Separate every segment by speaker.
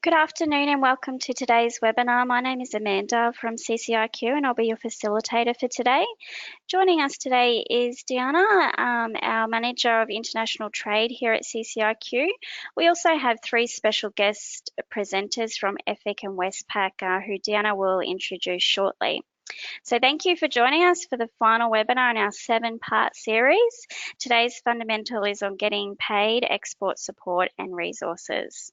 Speaker 1: Good afternoon and welcome to today's webinar. My name is Amanda from CCIQ and I'll be your facilitator for today. Joining us today is Diana, our Manager of International Trade here at CCIQ. We also have three special guest presenters from EFIC and Westpac who Diana will introduce shortly. So thank you for joining us for the final webinar in our 7-part series. Today's fundamental is on getting paid, export support and resources.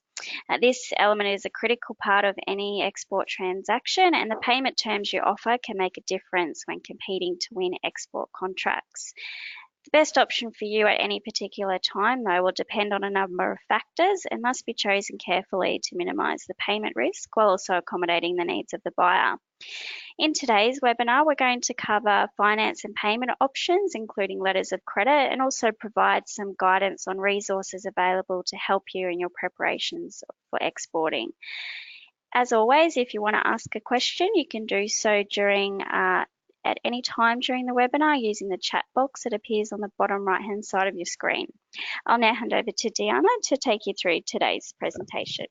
Speaker 1: This element is a critical part of any export transaction, and the payment terms you offer can make a difference when competing to win export contracts. The best option for you at any particular time, though, will depend on a number of factors and must be chosen carefully to minimise the payment risk while also accommodating the needs of the buyer. In today's webinar, we're going to cover finance and payment options, including letters of credit, and also provide some guidance on resources available to help you in your preparations for exporting. As always, if you want to ask a question, you can do so at any time during the webinar using the chat box that appears on the bottom right-hand side of your screen. I'll now hand over to Diana to take you through today's presentation.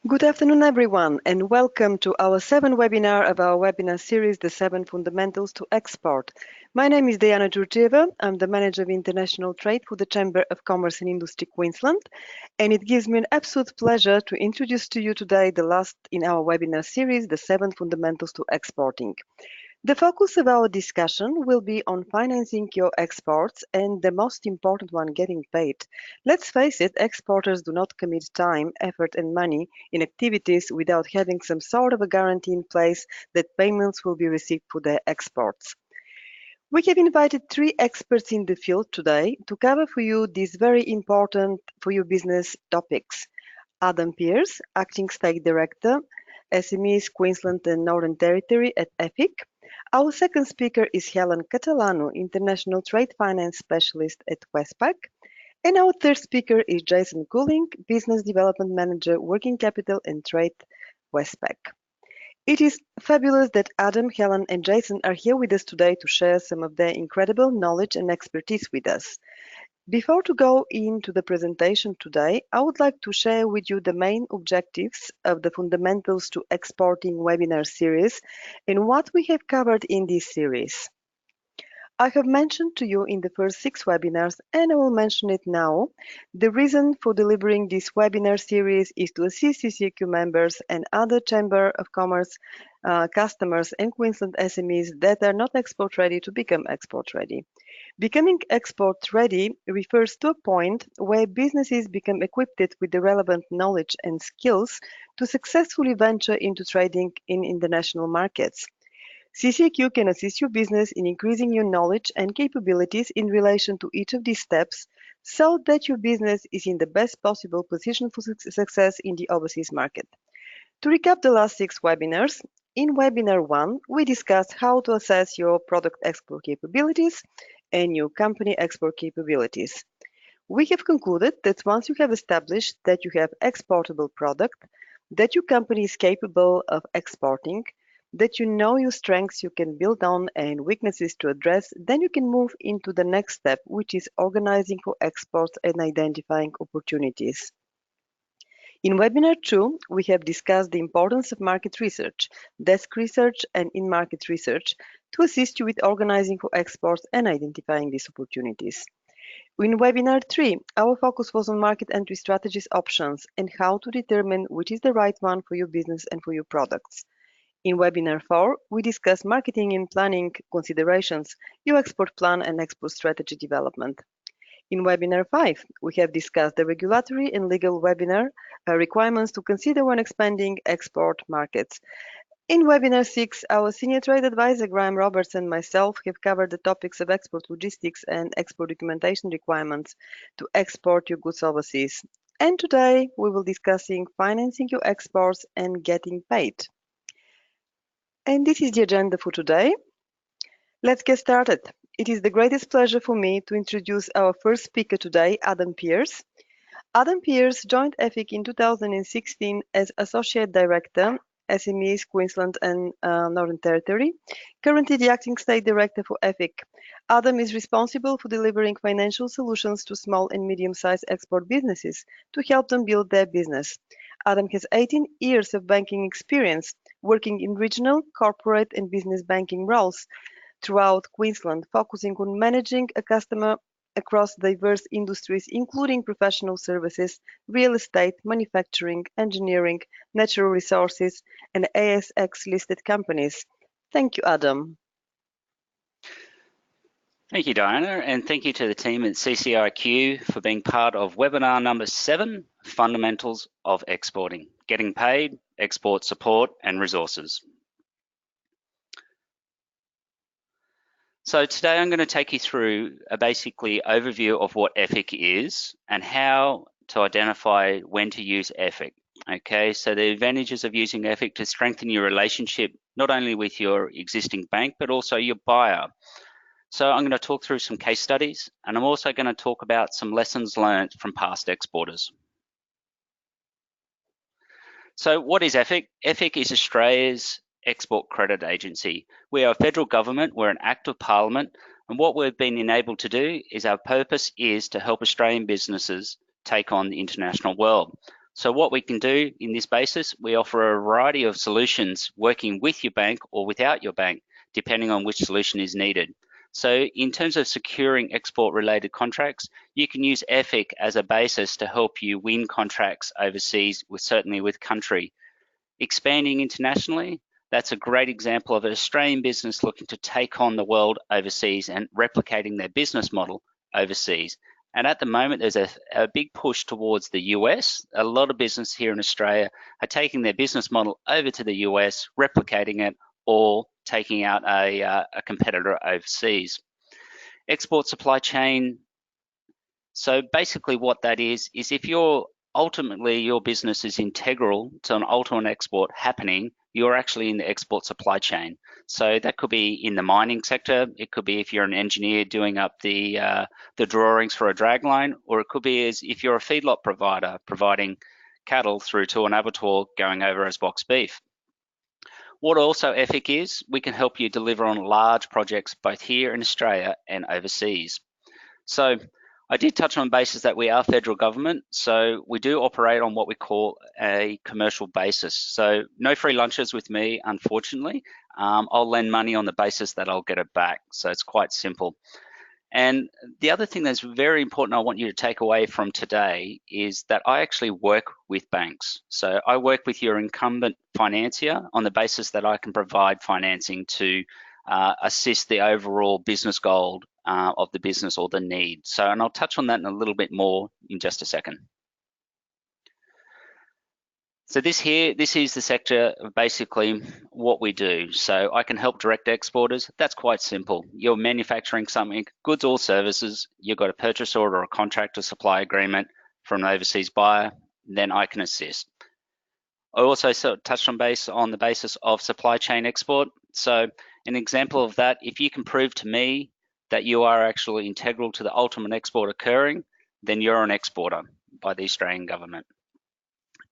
Speaker 2: Good afternoon, everyone, and welcome to our 7th webinar of our webinar series, The 7 Fundamentals to Export. My name is Diana Georgieva. I'm the Manager of International Trade for the Chamber of Commerce and Industry Queensland, and it gives me an absolute pleasure to introduce to you today the last in our webinar series, The 7 Fundamentals to Exporting. The focus of our discussion will be on financing your exports and the most important one, getting paid. Let's face it, exporters do not commit time, effort and money in activities without having some sort of a guarantee in place that payments will be received for their exports. We have invited 3 experts in the field today to cover for you these very important for your business topics. Adam Pearce, Acting State Director, SMEs Queensland and Northern Territory at EFIC. Our second speaker is Helen Catalano, International Trade Finance Specialist at Westpac. And our third speaker is Jason Cooling, Business Development Manager, Working Capital and Trade, Westpac. It is fabulous that Adam, Helen and Jason are here with us today to share some of their incredible knowledge and expertise with us. Before to go into the presentation today, I would like to share with you the main objectives of the Fundamentals to Exporting webinar series and what we have covered in this series. I have mentioned to you in the first 6 webinars, and I will mention it now. The reason for delivering this webinar series is to assist CCIQ members and other Chamber of Commerce customers and Queensland SMEs that are not export ready to become export ready. Becoming export ready refers to a point where businesses become equipped with the relevant knowledge and skills to successfully venture into trading in international markets. CCIQ can assist your business in increasing your knowledge and capabilities in relation to each of these steps so that your business is in the best possible position for success in the overseas market. To recap the last 6 webinars, in webinar 1, we discussed how to assess your product export capabilities and your company export capabilities. We have concluded that once you have established that you have exportable product, that your company is capable of exporting, that you know your strengths you can build on and weaknesses to address, then you can move into the next step, which is organizing for exports and identifying opportunities. In webinar 2, we have discussed the importance of market research, desk research and in-market research to assist you with organizing for exports and identifying these opportunities. In webinar 3, our focus was on market entry strategies options and how to determine which is the right one for your business and for your products. In webinar 4, we discussed marketing and planning considerations, your export plan and export strategy development. In webinar 5, we have discussed the regulatory and legal webinar requirements to consider when expanding export markets. In webinar 6, our Senior Trade Advisor Graham Roberts and myself have covered the topics of export logistics and export documentation requirements to export your goods overseas. And today, we will be discussing financing your exports and getting paid. And this is the agenda for today. Let's get started. It is the greatest pleasure for me to introduce our first speaker today, Adam Pearce. Adam Pearce joined EFIC in 2016 as Associate Director SMEs, Queensland and Northern Territory. Currently the Acting State Director for EFIC. Adam is responsible for delivering financial solutions to small and medium-sized export businesses to help them build their business. Adam has 18 years of banking experience, working in regional, corporate and business banking roles throughout Queensland, focusing on managing a customer across diverse industries, including professional services, real estate, manufacturing, engineering, natural resources, and ASX-listed companies. Thank you, Adam.
Speaker 3: Thank you, Diana, and thank you to the team at CCIQ for being part of webinar number 7, Fundamentals of Exporting, Getting Paid, Export Support and Resources. So today I'm going to take you through a basically overview of what EFIC is and how to identify when to use EFIC. Okay, so the advantages of using EFIC to strengthen your relationship, not only with your existing bank, but also your buyer. So I'm going to talk through some case studies, and I'm also going to talk about some lessons learned from past exporters. So what is EFIC? EFIC is Australia's export credit agency. We are a federal government, we're an act of parliament, and what we've been enabled to do is our purpose is to help Australian businesses take on the international world. So what we can do in this basis, we offer a variety of solutions working with your bank or without your bank, depending on which solution is needed. So in terms of securing export related contracts, you can use EFIC as a basis to help you win contracts overseas, certainly with country. Expanding internationally, that's a great example of an Australian business looking to take on the world overseas and replicating their business model overseas. And at the moment, there's a big push towards the US. A lot of business here in Australia are taking their business model over to the US, replicating it, or taking out a competitor overseas. Export supply chain. So basically what that is if ultimately your business is integral to an ultimate export happening, you're actually in the export supply chain. So that could be in the mining sector, it could be if you're an engineer doing up the drawings for a dragline, or it could be as if you're a feedlot provider providing cattle through to an abattoir going over as box beef. What also EFIC is, we can help you deliver on large projects both here in Australia and overseas. So I did touch on basis that we are federal government, so we do operate on what we call a commercial basis. So no free lunches with me, unfortunately. I'll lend money on the basis that I'll get it back. So it's quite simple. And the other thing that's very important I want you to take away from today is that I actually work with banks. So I work with your incumbent financier on the basis that I can provide financing to assist the overall business goal of the business or the need. So, and I'll touch on that in a little bit more in just a second. So this is the sector of basically what we do. So I can help direct exporters. That's quite simple. You're manufacturing something, goods or services, you've got a purchase order or a contract or supply agreement from an overseas buyer, then I can assist. I also touched on the basis of supply chain export. So an example of that, if you can prove to me that you are actually integral to the ultimate export occurring, then you're an exporter by the Australian government.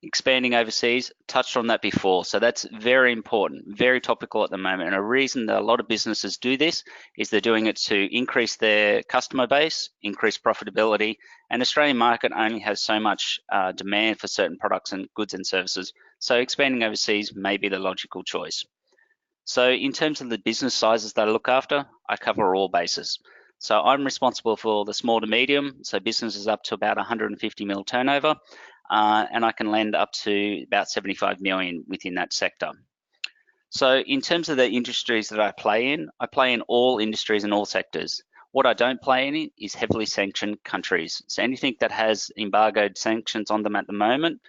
Speaker 3: Expanding overseas, touched on that before, so that's very important, very topical at the moment, and a reason that a lot of businesses do this is they're doing it to increase their customer base, increase profitability, and Australian market only has so much demand for certain products and goods and services, so expanding overseas may be the logical choice. So in terms of the business sizes that I look after, I cover all bases. So I'm responsible for the small to medium, so businesses up to about 150 mil turnover, and I can lend up to about 75 million within that sector. So in terms of the industries that I play in all industries and all sectors. What I don't play in is heavily sanctioned countries. So anything that has embargoed sanctions on them at the moment,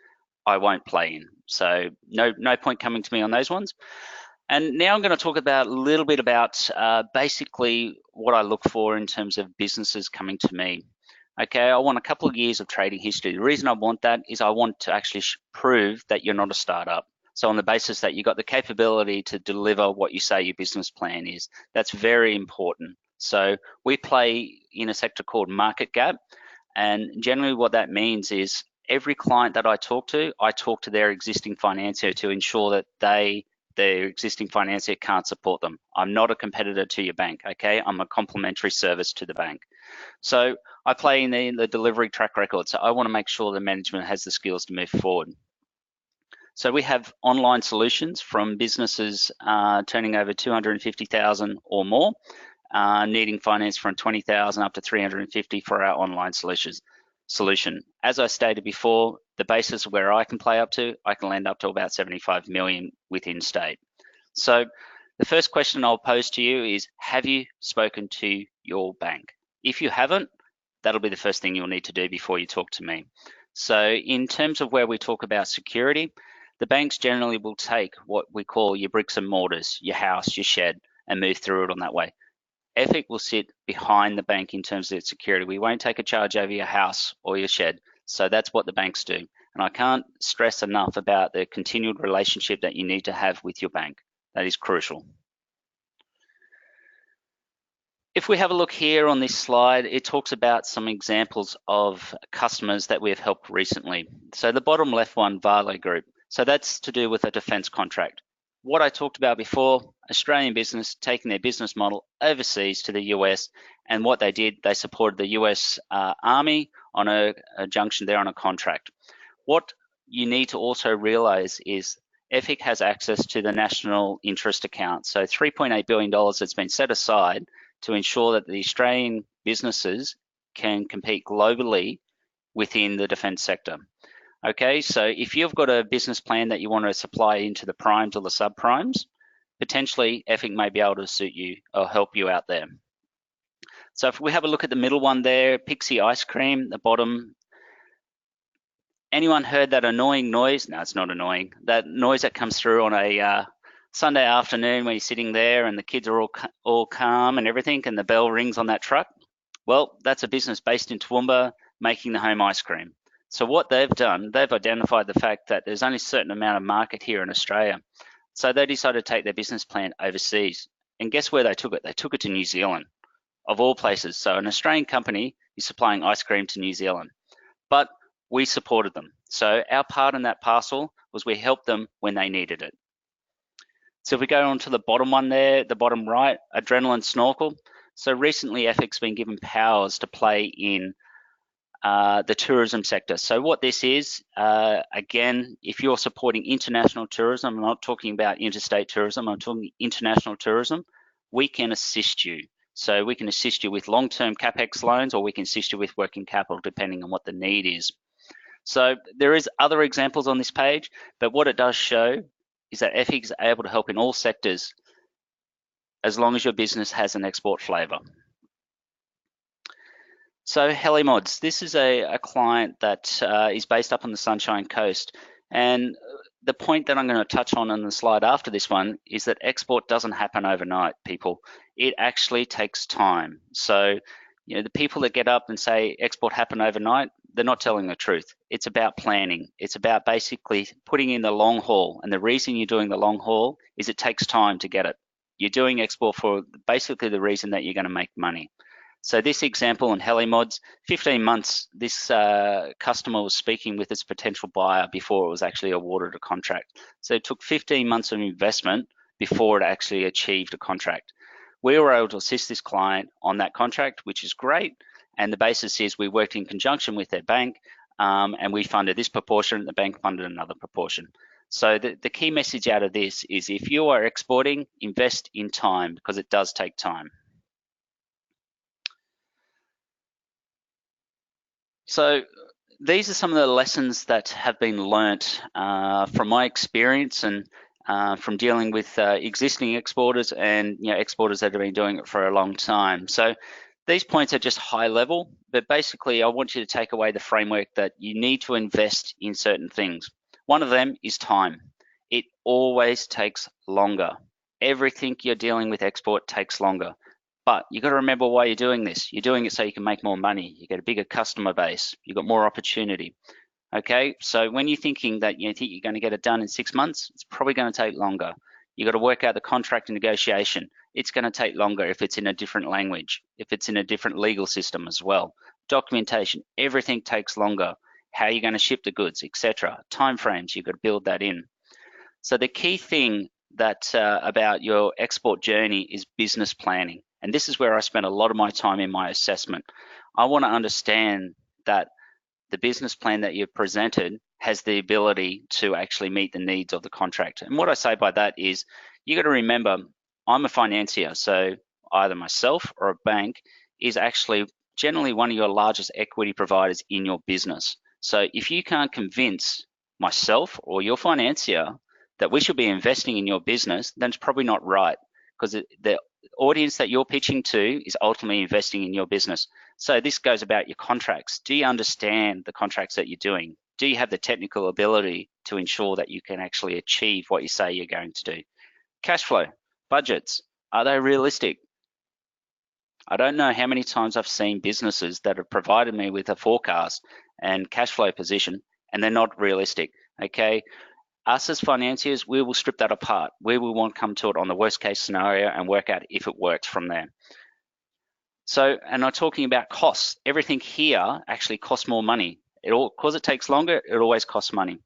Speaker 3: I won't play in. So no point coming to me on those ones. And now I'm going to talk about a little bit about basically what I look for in terms of businesses coming to me. Okay, I want a couple of years of trading history. The reason I want that is I want to actually prove that you're not a startup. So on the basis that you've got the capability to deliver what you say your business plan is, that's very important. So we play in a sector called market gap. And generally what that means is every client that I talk to their existing financier to ensure that their existing financier can't support them. I'm not a competitor to your bank, okay? I'm a complementary service to the bank. So I play in the delivery track record. So I want to make sure the management has the skills to move forward. So we have online solutions from businesses turning over 250,000 or more, needing finance from 20,000 up to 350 for our online solution. As I stated before, the basis where I can play up to, I can land up to about 75 million within state. So the first question I'll pose to you is, have you spoken to your bank? If you haven't, that'll be the first thing you'll need to do before you talk to me. So in terms of where we talk about security, the banks generally will take what we call your bricks and mortars, your house, your shed, and move through it on that way. Ethic will sit behind the bank in terms of its security. We won't take a charge over your house or your shed. So that's what the banks do. And I can't stress enough about the continued relationship that you need to have with your bank. That is crucial. If we have a look here on this slide, it talks about some examples of customers that we have helped recently. So the bottom left one, Vale Group. So that's to do with a defence contract. What I talked about before, Australian business taking their business model overseas to the US, and what they did, they supported the US Army on a junction there on a contract. What you need to also realise is EFIC has access to the national interest account. So $3.8 billion that's been set aside to ensure that the Australian businesses can compete globally within the defence sector. Okay, so if you've got a business plan that you want to supply into the primes or the subprimes, potentially EFIC may be able to suit you or help you out there. So if we have a look at the middle one there, Pixie Ice Cream, the bottom. Anyone heard that annoying noise? No, it's not annoying. That noise that comes through on a Sunday afternoon when you're sitting there and the kids are all calm and everything, and the bell rings on that truck. Well, that's a business based in Toowoomba making the home ice cream. So what they've done, they've identified the fact that there's only a certain amount of market here in Australia. So they decided to take their business plan overseas. And guess where they took it? They took it to New Zealand, of all places. So an Australian company is supplying ice cream to New Zealand. But we supported them. So our part in that parcel was we helped them when they needed it. So if we go on to the bottom one there, the bottom right, Adrenaline Snorkel. So recently EFIC's been given powers to play in the tourism sector. So what this is, again, if you're supporting international tourism, I'm not talking about interstate tourism, I'm talking international tourism, we can assist you. So we can assist you with long-term CapEx loans, or we can assist you with working capital, depending on what the need is. So there is other examples on this page, but what it does show is that EFIC is able to help in all sectors as long as your business has an export flavour. So Helimods, this is a client that is based up on the Sunshine Coast, and the point that I'm going to touch on the slide after this one is that export doesn't happen overnight, people. It actually takes time. So, you know, the people that get up and say export happened overnight, they're not telling the truth. It's about planning. It's about basically putting in the long haul, and the reason you're doing the long haul is it takes time to get it. You're doing export for basically the reason that you're going to make money. So this example in Helimods, 15 months, this customer was speaking with its potential buyer before it was actually awarded a contract. So it took 15 months of investment before it actually achieved a contract. We were able to assist this client on that contract, which is great. And the basis is we worked in conjunction with their bank, and we funded this proportion, the bank funded another proportion. So the key message out of this is if you are exporting, invest in time, because it does take time. So these are some of the lessons that have been learnt from my experience and from dealing with existing exporters and exporters that have been doing it for a long time. So these points are just high level, but basically I want you to take away the framework that you need to invest in certain things. One of them is time. It always takes longer. Everything you're dealing with export takes longer. But you've got to remember why you're doing this. You're doing it so you can make more money. You get a bigger customer base. You've got more opportunity. Okay, so when you're thinking that you think you're going to get it done in 6 months, it's probably going to take longer. You've got to work out the contract and negotiation. It's going to take longer if it's in a different language, if it's in a different legal system as well. Documentation, everything takes longer. how you're going to ship the goods, etc. Timeframes, you've got to build that in. So the key thing that about your export journey is business planning. And this is where I spend a lot of my time in my assessment. I want to understand that the business plan that you've presented has the ability to actually meet the needs of the contract. And what I say by that is you got to remember, I'm a financier, so either myself or a bank is actually generally one of your largest equity providers in your business. So if you can't convince myself or your financier that we should be investing in your business, then it's probably not right, because the audience that you're pitching to is ultimately investing in your business. So this goes about your contracts. Do you understand the contracts that you're doing? Do you have the technical ability to ensure that you can actually achieve what you say you're going to do? Cash flow, budgets, are they realistic? I don't know how many times I've seen businesses that have provided me with a forecast and cash flow position, and they're not realistic, okay? Us as financiers, we will strip that apart. We will want to come to it on the worst case scenario and work out if it works from there. So, and I'm talking about costs. Everything here actually costs more money. Because it takes longer, it always costs money.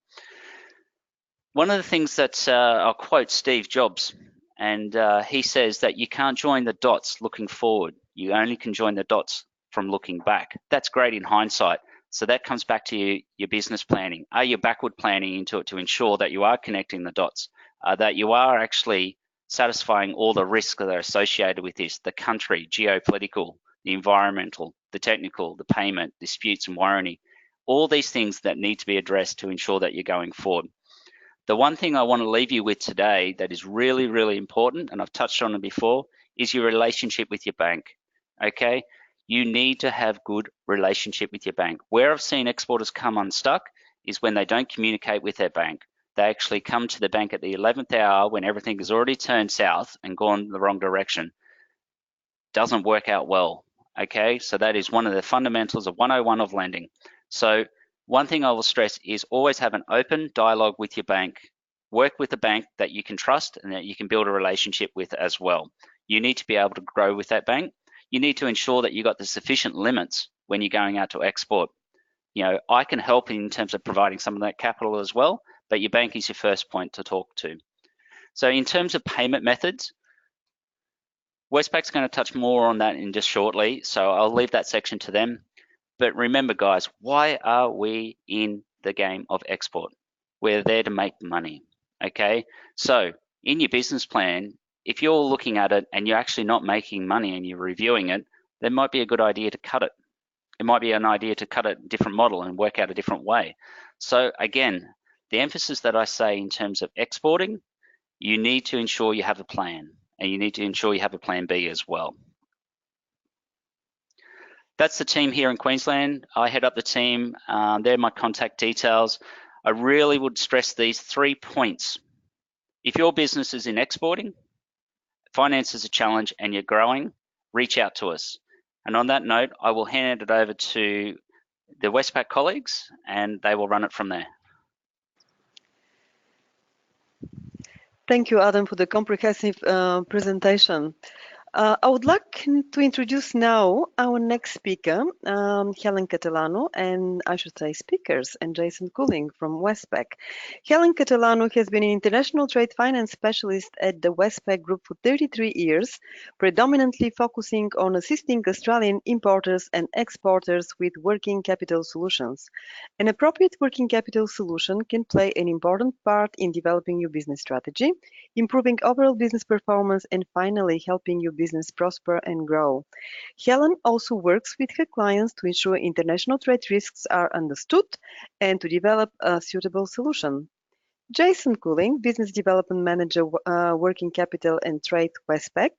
Speaker 3: One of the things that I'll quote Steve Jobs, and he says that you can't join the dots looking forward. You only can join the dots from looking back. That's great in hindsight. So that comes back to your business planning. Are you backward planning into it to ensure that you are connecting the dots, that you are actually satisfying all the risks that are associated with this, the country, geopolitical, the environmental, the technical, the payment, disputes and warranty, all these things that need to be addressed to ensure that you're going forward. The one thing I want to leave you with today that is really, really important, and I've touched on it before, is your relationship with your bank, okay? You need to have good relationship with your bank. Where I've seen exporters come unstuck is when they don't communicate with their bank. They actually come to the bank at the 11th hour when everything has already turned south and gone the wrong direction. Doesn't work out well, okay? So that is one of the fundamentals of 101 of lending. So one thing I will stress is always have an open dialogue with your bank. Work with a bank that you can trust and that you can build a relationship with as well. You need to be able to grow with that bank. You need to ensure that you got the sufficient limits when you're going out to export. You know, I can help in terms of providing some of that capital as well, but your bank is your first point to talk to. So in terms of payment methods, Westpac's going to touch more on that in just shortly, so I'll leave that section to them. But remember, guys, why are we in the game of export? We're there to make money, okay? So in your business plan, if you're looking at it and you're actually not making money and you're reviewing it, then it might be a good idea to cut it. It might be an idea to cut a different model and work out a different way. So again, the emphasis that I say in terms of exporting, you need to ensure you have a plan, and you need to ensure you have a plan B as well. That's the team here in Queensland. I head up the team. They're my contact details. I really would stress these 3 points. If your business is in exporting, finance is a challenge, and you're growing, reach out to us. And on that note, I will hand it over to the Westpac colleagues, and they will run it from there.
Speaker 2: Thank you, Adam, for the comprehensive presentation. I would like to introduce now our next speaker, Helen Catalano, and I should say speakers, and Jason Cooling from Westpac. Helen Catalano has been an international trade finance specialist at the Westpac Group for 33 years, predominantly focusing on assisting Australian importers and exporters with working capital solutions. An appropriate working capital solution can play an important part in developing your business strategy, improving overall business performance, and finally helping your business prosper and grow. Helen also works with her clients to ensure international trade risks are understood and to develop a suitable solution. Jason Cooling, Business Development Manager, Working Capital and Trade, Westpac,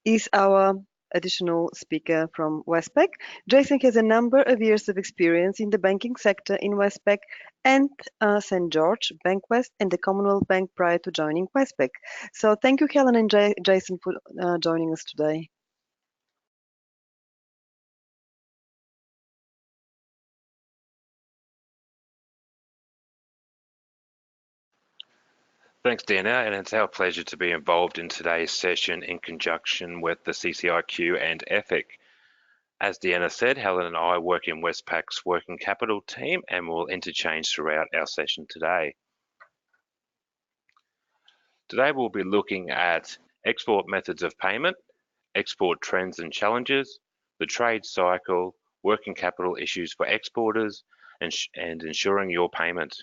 Speaker 2: is our additional speaker from Westpac. Jason has a number of years of experience in the banking sector in Westpac and St. George, Bankwest, and the Commonwealth Bank prior to joining Westpac. So thank you, Helen and Jason, for joining us today.
Speaker 4: Thanks, Dana, and it's our pleasure to be involved in today's session in conjunction with the CCIQ and EFIC. As Deanna said, Helen and I work in Westpac's working capital team and will interchange throughout our session today. Today we'll be looking at export methods of payment, export trends and challenges, the trade cycle, working capital issues for exporters, and ensuring your payment.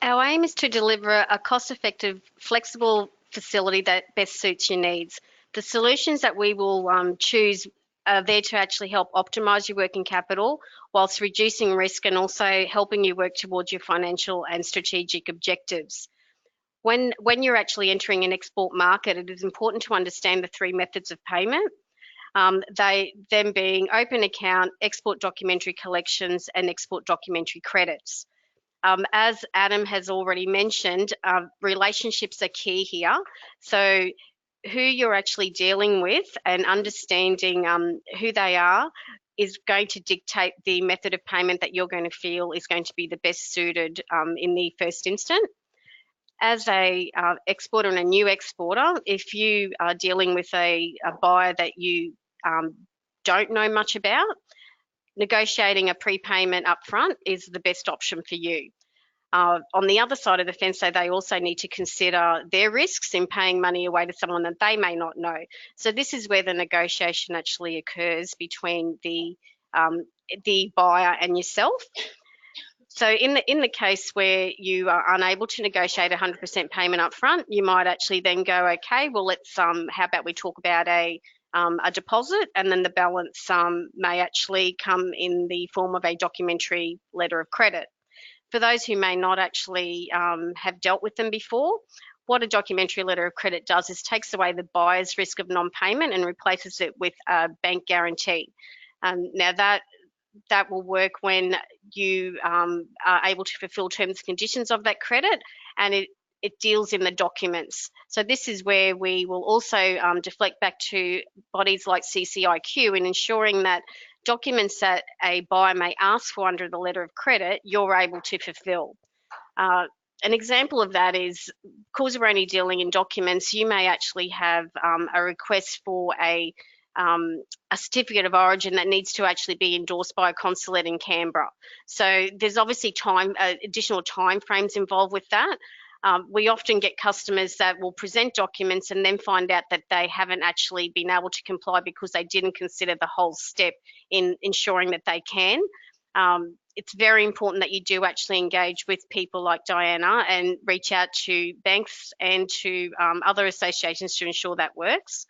Speaker 5: Our aim is to deliver a cost-effective, flexible facility that best suits your needs. The solutions that we will choose are there to actually help optimise your working capital whilst reducing risk and also helping you work towards your financial and strategic objectives. When you're actually entering an export market, it is important to understand the three methods of payment. Them being open account, export documentary collections, and export documentary credits. As Adam has already mentioned, relationships are key here. So who you're actually dealing with and understanding who they are is going to dictate the method of payment that you're going to feel is going to be the best suited in the first instant. As a exporter and a new exporter, if you are dealing with a buyer that you don't know much about, negotiating a prepayment upfront is the best option for you. On the other side of the fence, so they also need to consider their risks in paying money away to someone that they may not know. So this is where the negotiation actually occurs between the buyer and yourself. So in the case where you are unable to negotiate 100% payment up front, you might actually then go, okay, well, let's how about we talk about a deposit, and then the balance may actually come in the form of a documentary letter of credit. For those who may not actually have dealt with them before, what a documentary letter of credit does is takes away the buyer's risk of non-payment and replaces it with a bank guarantee. Now that will work when you are able to fulfill terms and conditions of that credit, and it deals in the documents. So this is where we will also deflect back to bodies like CCIQ in ensuring that documents that a buyer may ask for under the letter of credit, you're able to fulfill. An example of that is, because we're only dealing in documents, you may actually have a request for a certificate of origin that needs to actually be endorsed by a consulate in Canberra. So there's obviously additional time frames involved with that. We often get customers that will present documents and then find out that they haven't actually been able to comply because they didn't consider the whole step in ensuring that they can. It's very important that you do actually engage with people like Diana and reach out to banks and to other associations to ensure that works.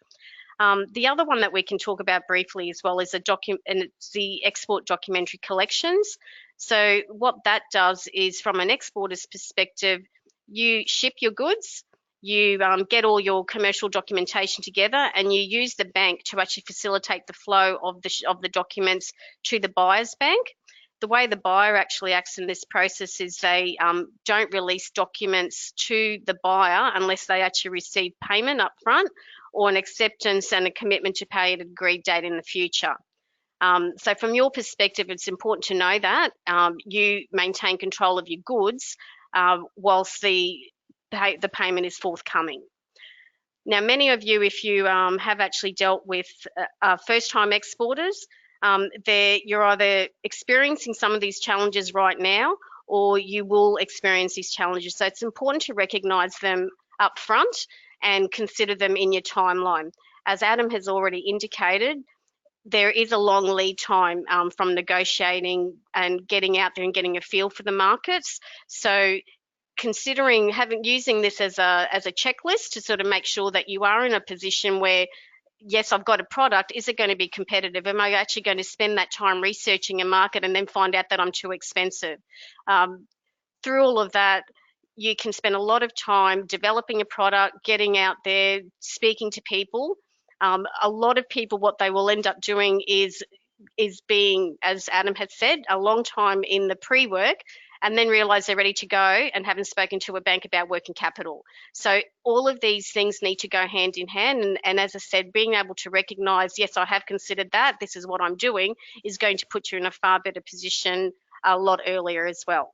Speaker 5: The other one that we can talk about briefly as well is the export documentary collections. So what that does is, from an exporter's perspective, you ship your goods, you get all your commercial documentation together, and you use the bank to actually facilitate the flow of the documents to the buyer's bank. The way the buyer actually acts in this process is they don't release documents to the buyer unless they actually receive payment up front or an acceptance and a commitment to pay at an agreed date in the future. So from your perspective, it's important to know that you maintain control of your goods whilst the payment is forthcoming. Now, many of you, if you have actually dealt with first-time exporters, you're either experiencing some of these challenges right now, or you will experience these challenges. So it's important to recognise them up front and consider them in your timeline. As Adam has already indicated, there is a long lead time from negotiating and getting out there and getting a feel for the markets. So considering using this as a checklist to sort of make sure that you are in a position where, yes, I've got a product, is it going to be competitive? Am I actually going to spend that time researching a market and then find out that I'm too expensive? Through all of that, you can spend a lot of time developing a product, getting out there, speaking to people. A lot of people, what they will end up doing is being, as Adam had said, a long time in the pre-work, and then realise they're ready to go and haven't spoken to a bank about working capital. So all of these things need to go hand in hand. And as I said, being able to recognise, yes, I have considered that, this is what I'm doing, is going to put you in a far better position a lot earlier as well.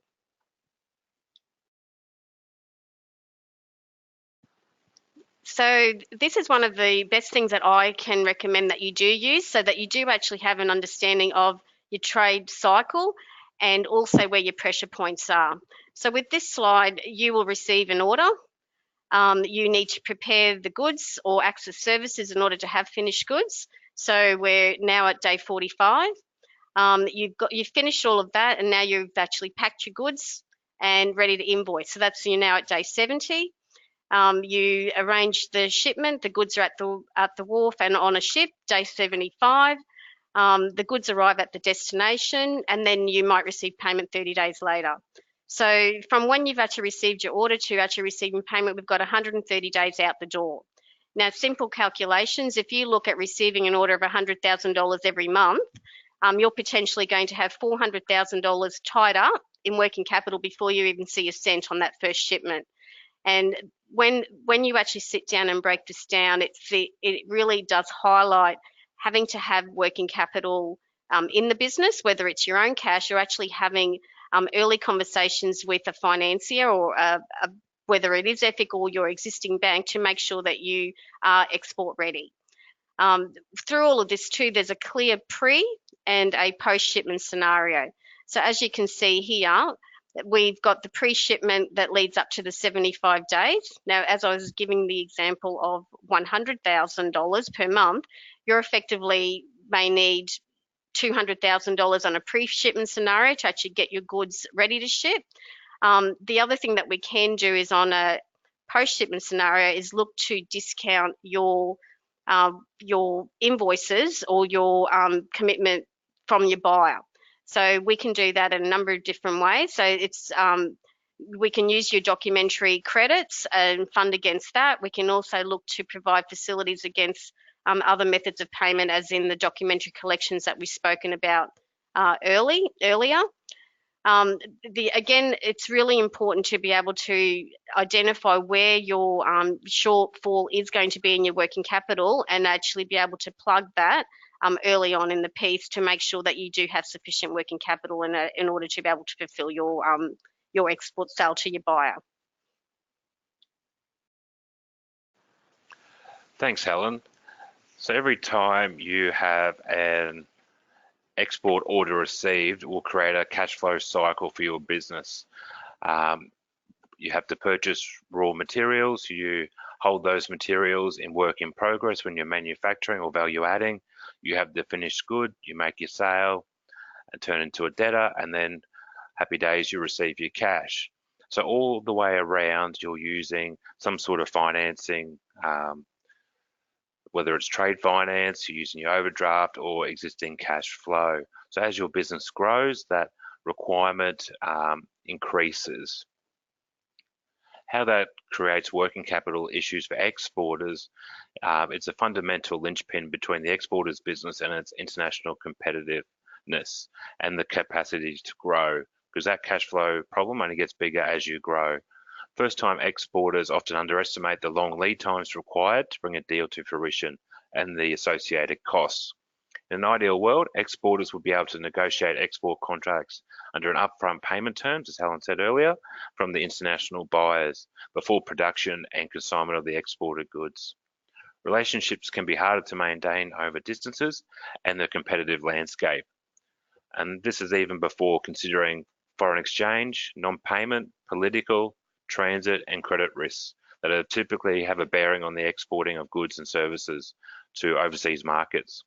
Speaker 5: So this is one of the best things that I can recommend that you do use, so that you do actually have an understanding of your trade cycle and also where your pressure points are. So with this slide, you will receive an order. You need to prepare the goods or access services in order to have finished goods. So we're now at day 45. You've finished all of that, and now you've actually packed your goods and ready to invoice. So you're now at day 70. You arrange the shipment. The goods are at the wharf and on a ship. Day 75. The goods arrive at the destination, and then you might receive payment 30 days later. So from when you've actually received your order to actually receiving payment, we've got 130 days out the door. Now, simple calculations, if you look at receiving an order of $100,000 every month, you're potentially going to have $400,000 tied up in working capital before you even see a cent on that first shipment. And when you actually sit down and break this down, it really does highlight having to have working capital in the business, whether it's your own cash or actually having early conversations with a financier or whether it is EFIC or your existing bank to make sure that you are export ready. Through all of this too, there's a clear pre and a post-shipment scenario. So as you can see here, we've got the pre-shipment that leads up to the 75 days. Now, as I was giving the example of $100,000 per month, you effectively may need $200,000 on a pre-shipment scenario to actually get your goods ready to ship. The other thing that we can do is on a post-shipment scenario is look to discount your invoices or your commitment from your buyer. So we can do that in a number of different ways. So we can use your documentary credits and fund against that. We can also look to provide facilities against other methods of payment, as in the documentary collections that we've spoken about earlier. Again, it's really important to be able to identify where your shortfall is going to be in your working capital and actually be able to plug that early on in the piece to make sure that you do have sufficient working capital in order to be able to fulfill your export sale to your buyer.
Speaker 4: Thanks, Helen. So every time you have an export order received, will create a cash flow cycle for your business. You have to purchase raw materials. You hold those materials in work in progress when you're manufacturing or value adding. You have the finished good, you make your sale and turn into a debtor, and then happy days, you receive your cash. So all the way around, you're using some sort of financing, whether it's trade finance, you're using your overdraft or existing cash flow. So as your business grows, that requirement increases. How that creates working capital issues for exporters, it's a fundamental linchpin between the exporters business and its international competitiveness and the capacity to grow, because that cash flow problem only gets bigger as you grow. First-time exporters often underestimate the long lead times required to bring a deal to fruition and the associated costs. In an ideal world, exporters would be able to negotiate export contracts under an upfront payment terms, as Helen said earlier, from the international buyers before production and consignment of the exported goods. Relationships can be harder to maintain over distances and the competitive landscape. And this is even before considering foreign exchange, non-payment, political, transit and credit risks that are typically have a bearing on the exporting of goods and services to overseas markets.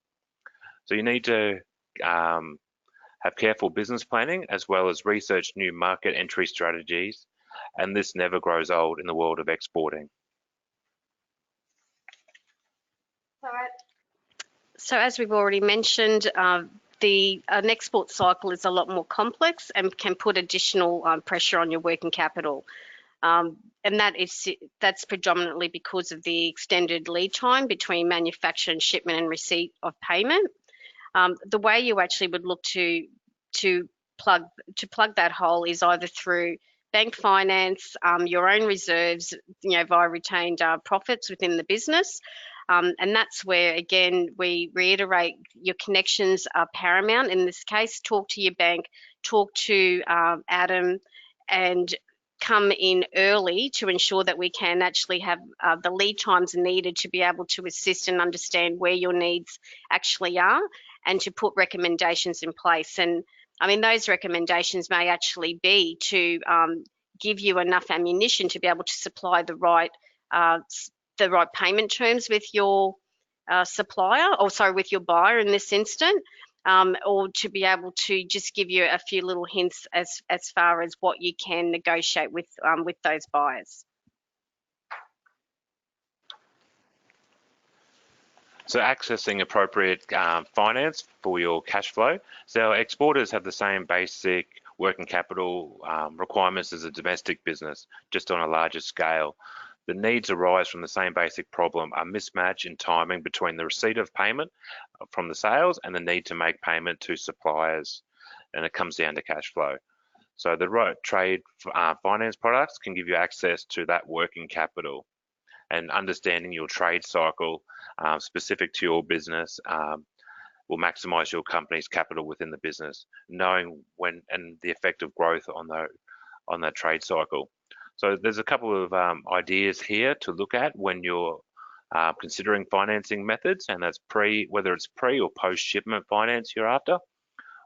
Speaker 4: So you need to have careful business planning as well as research new market entry strategies, and this never grows old in the world of exporting.
Speaker 5: So as we've already mentioned, an export cycle is a lot more complex and can put additional pressure on your working capital. And that's predominantly because of the extended lead time between manufacture and shipment and receipt of payment. The way you actually would look to plug that hole is either through bank finance, your own reserves, via retained profits within the business. And that's where, again, we reiterate your connections are paramount. In this case, talk to your bank, talk to Adam, and come in early to ensure that we can actually have the lead times needed to be able to assist and understand where your needs actually are, and to put recommendations in place. And I mean, those recommendations may actually be to give you enough ammunition to be able to supply the right payment terms with your supplier, or sorry, with your buyer in this instant, or to be able to just give you a few little hints as far as what you can negotiate with those buyers.
Speaker 4: So accessing appropriate finance for your cash flow. So exporters have the same basic working capital requirements as a domestic business, just on a larger scale. The needs arise from the same basic problem, a mismatch in timing between the receipt of payment from the sales and the need to make payment to suppliers, and it comes down to cash flow. So the right trade finance products can give you access to that working capital, and understanding your trade cycle specific to your business will maximize your company's capital within the business, knowing when and the effect of growth on that trade cycle. So there's a couple of ideas here to look at when you're considering financing methods, and that's whether it's pre or post shipment finance you're after,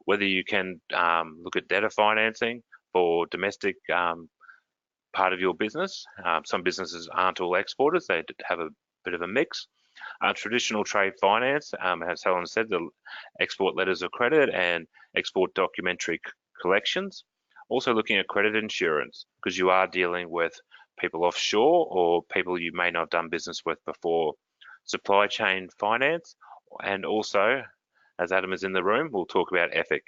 Speaker 4: whether you can look at debtor financing for domestic part of your business. Some businesses aren't all exporters, they have a bit of a mix. Traditional trade finance, as Helen said, the export letters of credit and export documentary collections. Also looking at credit insurance, because you are dealing with people offshore or people you may not have done business with before. Supply chain finance, and also, as Adam is in the room, we'll talk about EFIC.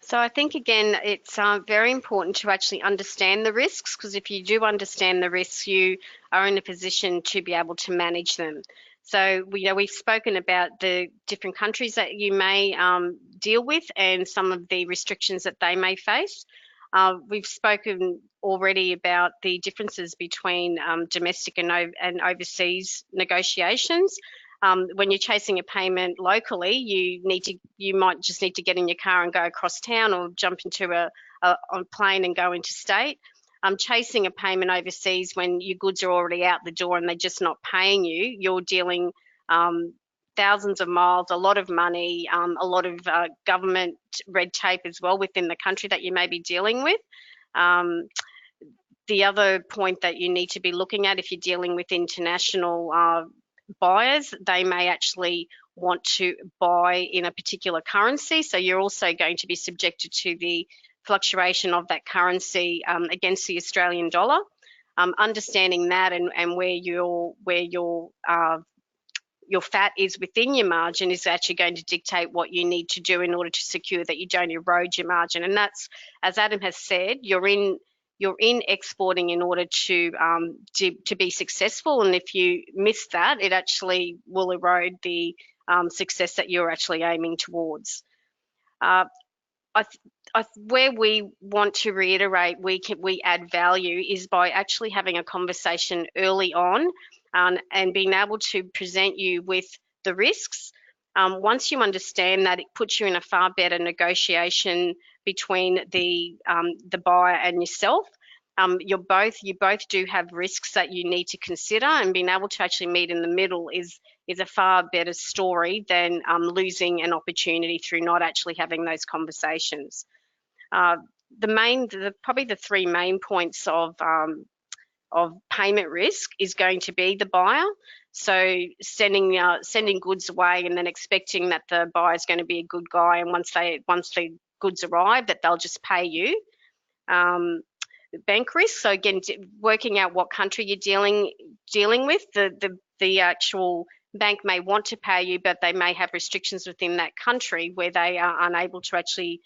Speaker 5: So I think, again, it's very important to actually understand the risks, because if you do understand the risks, you are in a position to be able to manage them. So we've spoken about the different countries that you may deal with and some of the restrictions that they may face. We've spoken already about the differences between domestic and overseas negotiations. When you're chasing a payment locally, you might just need to get in your car and go across town, or jump into a plane and go interstate. Chasing a payment overseas when your goods are already out the door and they're just not paying you, you're dealing thousands of miles, a lot of money, a lot of government red tape as well within the country that you may be dealing with. The other point that you need to be looking at, if you're dealing with international buyers, they may actually want to buy in a particular currency, so you're also going to be subjected to the fluctuation of that currency against the Australian dollar. Understanding that and where your fat is within your margin is actually going to dictate what you need to do in order to secure that you don't erode your margin. And that's, as Adam has said, you're in exporting in order to be successful, and if you miss that, it actually will erode the success that you're actually aiming towards. Where we want to reiterate we add value is by actually having a conversation early on and being able to present you with the risks. Once you understand that, it puts you in a far better negotiation between the buyer and yourself. You both do have risks that you need to consider, and being able to actually meet in the middle is a far better story than losing an opportunity through not actually having those conversations. Probably the three main points of payment risk is going to be the buyer. So sending goods away and then expecting that the buyer is going to be a good guy, and once the goods arrive, that they'll just pay you. Bank risk. So again, working out what country you're dealing with. The actual bank may want to pay you, but they may have restrictions within that country where they are unable to actually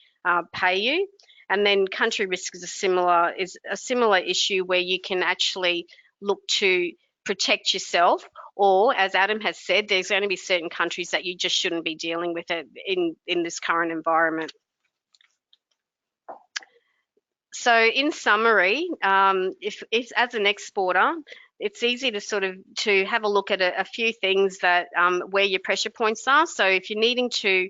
Speaker 5: pay you. And then country risk is a similar issue where you can actually look to protect yourself, or, as Adam has said, there's going to be certain countries that you just shouldn't be dealing with it in this current environment. So in summary, if as an exporter, it's easy to have a look at a few things that where your pressure points are. So if you're needing to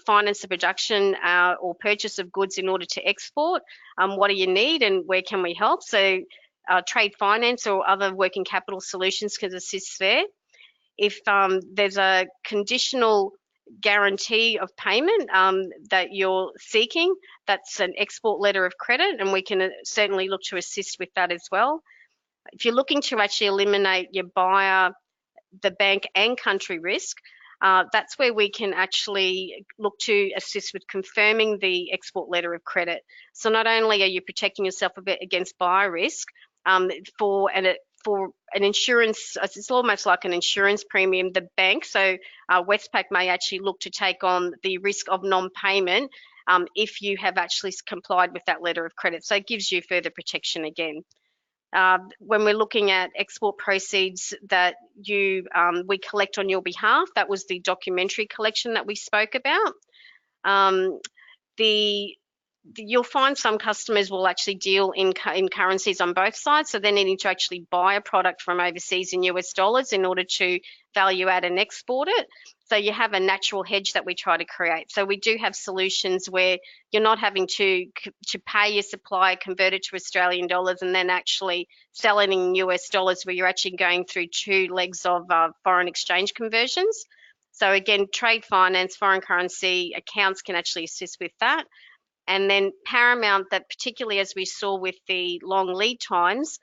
Speaker 5: finance the production or purchase of goods in order to export. What do you need and where can we help? So trade finance or other working capital solutions can assist there. If there's a conditional guarantee of payment that you're seeking, that's an export letter of credit, and we can certainly look to assist with that as well. If you're looking to actually eliminate your buyer, the bank and country risk, that's where we can actually look to assist with confirming the export letter of credit. So not only are you protecting yourself a bit against buyer risk, for an insurance, it's almost like an insurance premium, the bank, so Westpac may actually look to take on the risk of non-payment if you have actually complied with that letter of credit. So it gives you further protection again. When we're looking at export proceeds that we collect on your behalf, that was the documentary collection that we spoke about. You'll find some customers will actually deal in currencies on both sides, so they're needing to actually buy a product from overseas in US dollars in order to value add and export it. So you have a natural hedge that we try to create. So we do have solutions where you're not having to pay your supplier, convert it to Australian dollars, and then actually sell it in US dollars, where you're actually going through two legs of foreign exchange conversions. So again, trade finance, foreign currency accounts can actually assist with that. And then paramount, that particularly as we saw with the long lead times,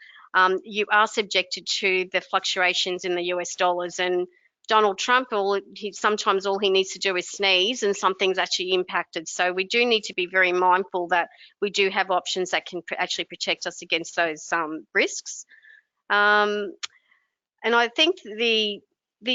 Speaker 5: you are subjected to the fluctuations in the US dollars. And Donald Trump, sometimes all he needs to do is sneeze and something's actually impacted. So we do need to be very mindful that we do have options that can actually protect us against those risks. And I think the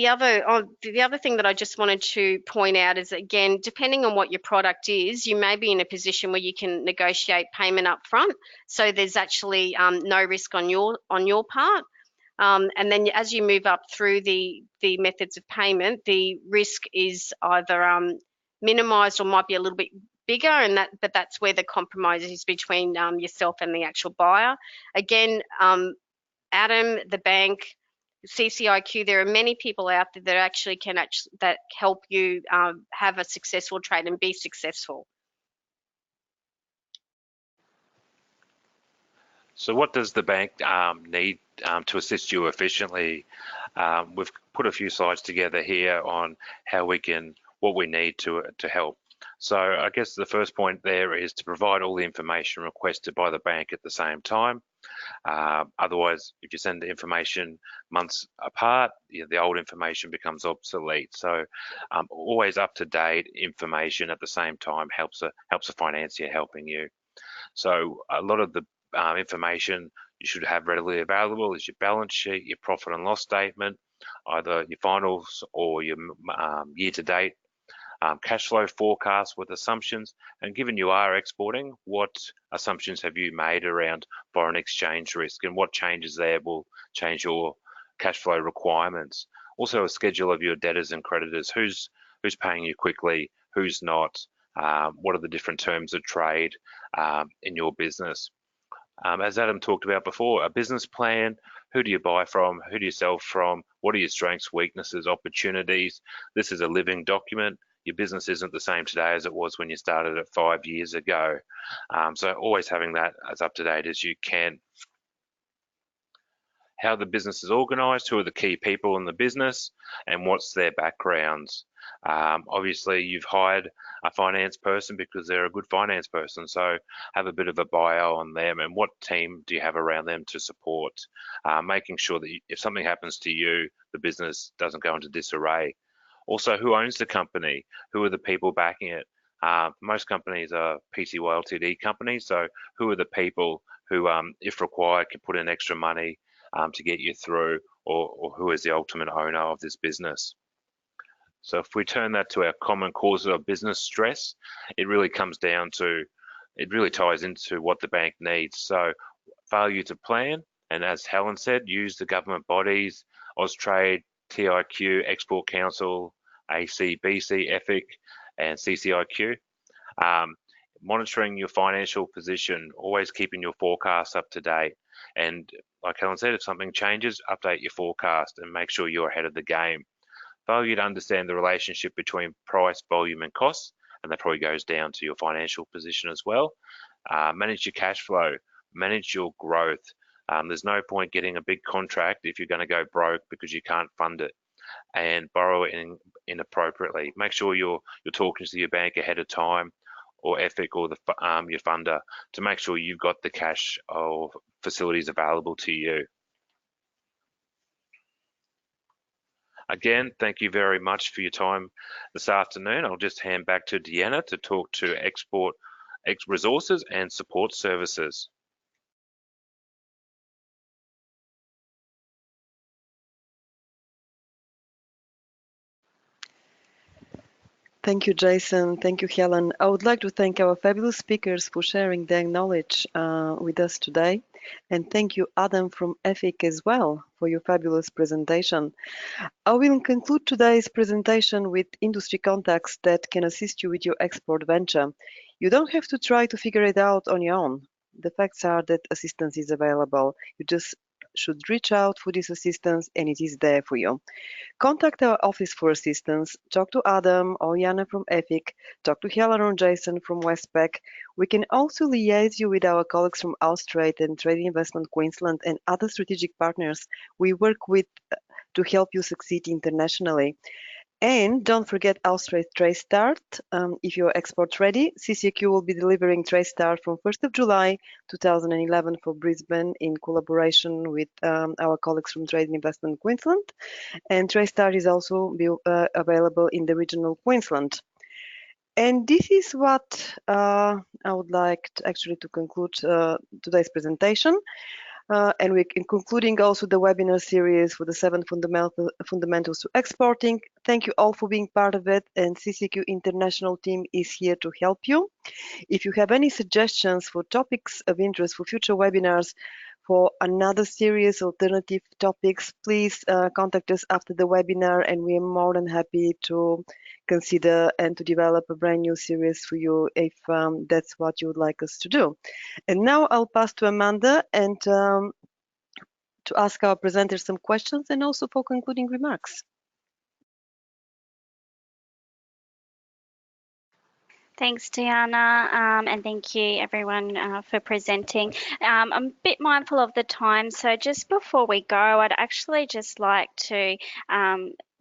Speaker 5: other thing that I just wanted to point out is, again, depending on what your product is, you may be in a position where you can negotiate payment up front, so there's actually no risk on your part. And then as you move up through the methods of payment, the risk is either minimised or might be a little bit bigger, but that's where the compromise is between yourself and the actual buyer. Again, Adam, the bank, CCIQ, there are many people out there that actually that help you have a successful trade and be successful.
Speaker 4: So what does the bank need to assist you efficiently? We've put a few slides together here on what we need to help. So I guess the first point there is to provide all the information requested by the bank at the same time. Otherwise, if you send the information months apart, the old information becomes obsolete. So always up-to-date information at the same time helps a financier helping you. So a lot of the information you should have readily available is your balance sheet, your profit and loss statement, either your finals or your year-to-date cash flow forecast with assumptions. And given you are exporting, what assumptions have you made around foreign exchange risk, and what changes there will change your cash flow requirements? Also a schedule of your debtors and creditors, who's paying you quickly, who's not, what are the different terms of trade in your business. As Adam talked about before, a business plan: who do you buy from, who do you sell from, what are your strengths, weaknesses, opportunities? This is a living document. Your business isn't the same today as it was when you started it 5 years ago. So always having that as up to date as you can. How the business is organised, who are the key people in the business, and what's their backgrounds. Obviously, you've hired a finance person because they're a good finance person, so have a bit of a bio on them, and what team do you have around them to support, making sure that if something happens to you, the business doesn't go into disarray. Also, who owns the company? Who are the people backing it? Most companies are Pty Ltd companies, so who are the people who, if required, can put in extra money to get you through, or who is the ultimate owner of this business? So if we turn that to our common causes of business stress, it really ties into what the bank needs. So failure to plan, and as Helen said, use the government bodies, Austrade, TIQ, Export Council, ACBC, EFIC, and CCIQ. Monitoring your financial position, always keeping your forecast up to date. And like Helen said, if something changes, update your forecast and make sure you're ahead of the game. Value to understand the relationship between price, volume, and costs, and that probably goes down to your financial position as well. Manage your cash flow, manage your growth. There's no point getting a big contract if you're going to go broke because you can't fund it, and borrow it inappropriately. Make sure you're talking to your bank ahead of time, or EFIC, or your funder, to make sure you've got the cash or facilities available to you. Again, thank you very much for your time this afternoon. I'll just hand back to Deanna to talk to export resources and support services.
Speaker 2: Thank you, Jason. Thank you, Helen. I would like to thank our fabulous speakers for sharing their knowledge with us today. And thank you, Adam from EFIC as well, for your fabulous presentation. I will conclude today's presentation with industry contacts that can assist you with your export venture. You don't have to try to figure it out on your own. The facts are that assistance is available. You just should reach out for this assistance, and it is there for you. Contact our office for assistance, talk to Adam or Jana from EFIC, talk to Helen or Jason from Westpac. We can also liaise you with our colleagues from Austrade and Trade Investment Queensland and other strategic partners we work with to help you succeed internationally. And don't forget Austrade TraceStart. If you're export ready, CCQ will be delivering TraceStart from 1st of July 2011 for Brisbane in collaboration with our colleagues from Trade and Investment Queensland. And TraceStart is also available in the regional Queensland. And this is what I would like to conclude today's presentation. And we're concluding also the webinar series for the 7 fundamentals to exporting. Thank you all for being part of it, and CCQ International team is here to help you. If you have any suggestions for topics of interest for future webinars, for another series, alternative topics, please contact us after the webinar, and we are more than happy to consider and to develop a brand new series for you if that's what you would like us to do. And now I'll pass to Amanda and to ask our presenters some questions and also for concluding remarks.
Speaker 1: Thanks, Diana, and thank you everyone for presenting. I'm a bit mindful of the time, so just before we go, I'd actually just like to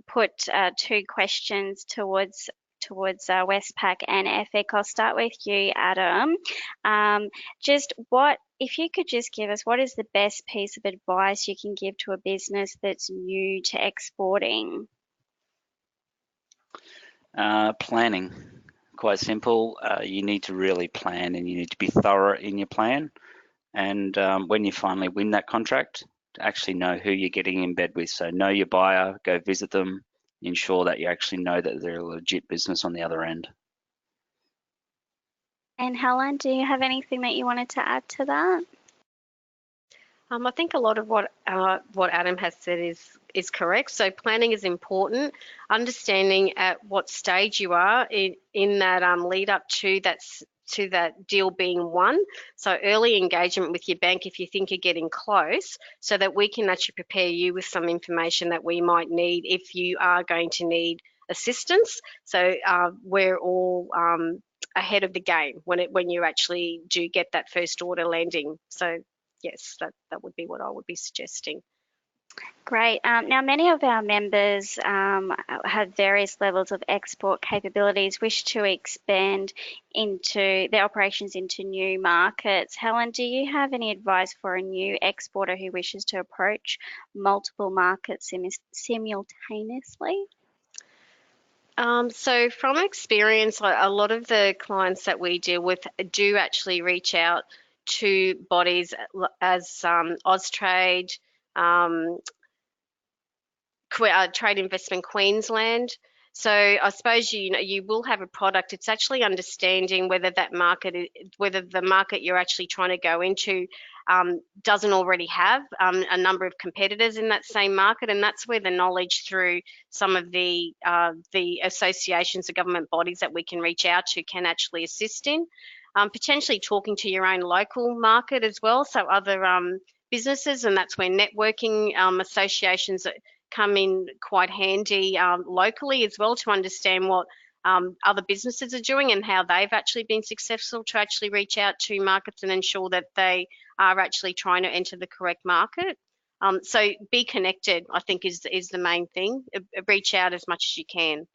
Speaker 1: put 2 questions towards Westpac and EFIC. I'll start with you, Adam. If you could just give us, what is the best piece of advice you can give to a business that's new to exporting?
Speaker 3: Planning. Quite simple. You need to really plan, and you need to be thorough in your plan. And when you finally win that contract, to actually know who you're getting in bed with. So know your buyer, go visit them, ensure that you actually know that they're a legit business on the other end.
Speaker 1: And Helen, do you have anything that you wanted to add to that?
Speaker 5: I think a lot of what Adam has said is correct. So planning is important. Understanding at what stage you are in that lead up to that deal being won. So early engagement with your bank if you think you're getting close, so that we can actually prepare you with some information that we might need if you are going to need assistance. So we're all ahead of the game when you actually do get that first order landing. So yes, that would be what I would be suggesting.
Speaker 1: Great. Now, many of our members have various levels of export capabilities, wish to expand into their operations into new markets. Helen, do you have any advice for a new exporter who wishes to approach multiple markets simultaneously?
Speaker 5: So from experience, a lot of the clients that we deal with do actually reach out to bodies as Austrade, Trade Investment Queensland. So I suppose you will have a product. It's actually understanding whether the market you're actually trying to go into doesn't already have a number of competitors in that same market, and that's where the knowledge through some of the associations or government bodies that we can reach out to can actually assist in. Potentially talking to your own local market as well, so other businesses, and that's where networking associations come in quite handy locally as well, to understand what other businesses are doing and how they've actually been successful to actually reach out to markets and ensure that they are actually trying to enter the correct market. So be connected, I think, is the main thing. Reach out as much as you can.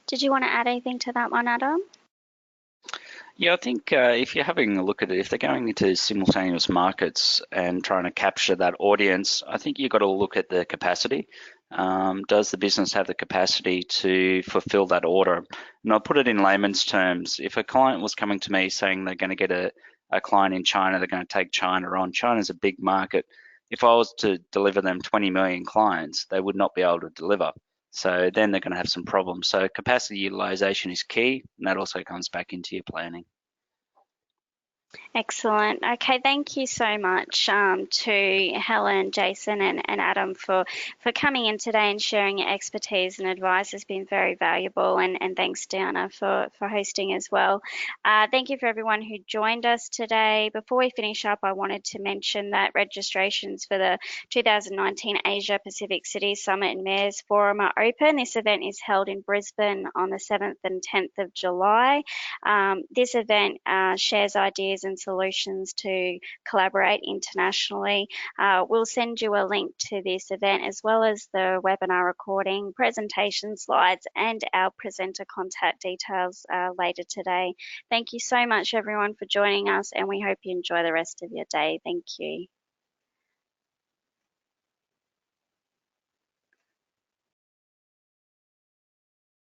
Speaker 1: Did you want to add anything to that one, Adam?
Speaker 3: Yeah, I think if you're having a look at it, if they're going into simultaneous markets and trying to capture that audience, I think you've got to look at the capacity. Does the business have the capacity to fulfill that order? And I'll put it in layman's terms. If a client was coming to me saying they're going to get a client in China, they're going to take China on. China's a big market. If I was to deliver them 20 million clients, they would not be able to deliver. So then they're going to have some problems. So capacity utilization is key, and that also comes back into your planning.
Speaker 1: Excellent. Okay, thank you so much to Helen, Jason and Adam for coming in today and sharing your expertise and advice. Has been very valuable, and thanks, Diana, for hosting as well. Thank you for everyone who joined us today. Before we finish up, I wanted to mention that registrations for the 2019 Asia Pacific Cities Summit and Mayors Forum are open. This event is held in Brisbane on the 7th and 10th of July. This event shares ideas and solutions to collaborate internationally. We'll send you a link to this event as well as the webinar recording, presentation slides and our presenter contact details later today. Thank you so much everyone for joining us, and we hope you enjoy the rest of your day. Thank you.